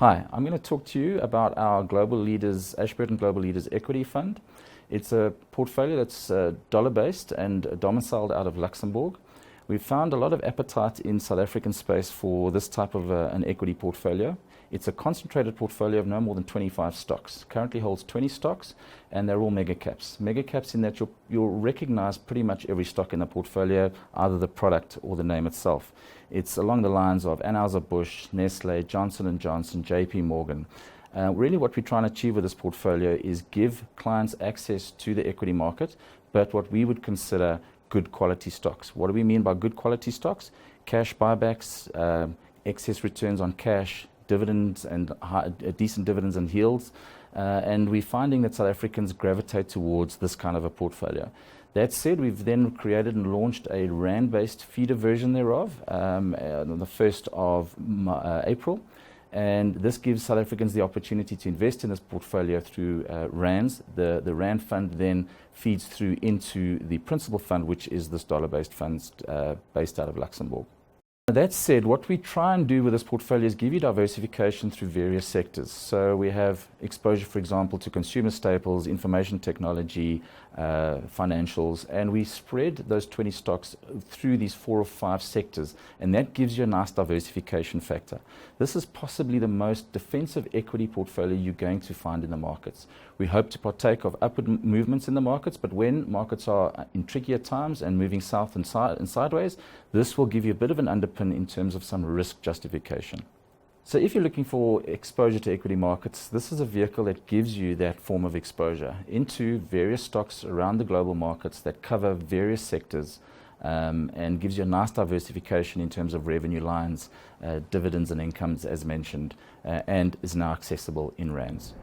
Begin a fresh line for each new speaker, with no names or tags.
Hi, I'm going to talk to you about our Global Leaders, Ashburton Global Leaders Equity Fund. It's a portfolio that's dollar-based and domiciled out of Luxembourg. We've found a lot of appetite in South African space for this type of an equity portfolio. It's a concentrated portfolio of no more than 25 stocks. Currently holds 20 stocks, and they're all mega caps. Mega caps in that you'll recognize pretty much every stock in the portfolio, either the product or the name itself. It's along the lines of Anheuser-Busch, Nestle, Johnson & Johnson, JP Morgan. Really what we're trying to achieve with this portfolio is give clients access to the equity market, but what we would consider good quality stocks. What do we mean by good quality stocks? Cash buybacks, excess returns on cash, dividends and decent dividends and yields, and we're finding that South Africans gravitate towards this kind of a portfolio. That said, we've then created and launched a rand-based feeder version thereof on the 1st of April, and this gives South Africans the opportunity to invest in this portfolio through rands. The rand fund then feeds through into the principal fund, which is this dollar-based fund based out of Luxembourg. That said, what we try and do with this portfolio is give you diversification through various sectors. So we have exposure, for example, to consumer staples, information technology, financials, and we spread those 20 stocks through these 4 or 5 sectors, and that gives you a nice diversification factor. This is possibly the most defensive equity portfolio you're going to find in the markets. We hope to partake of upward movements in the markets, but when markets are in trickier times and moving south and sideways, this will give you a bit of an underpin in terms of some risk justification. So if you're looking for exposure to equity markets, this is a vehicle that gives you that form of exposure into various stocks around the global markets that cover various sectors, and gives you a nice diversification in terms of revenue lines, dividends and incomes as mentioned, and is now accessible in rands.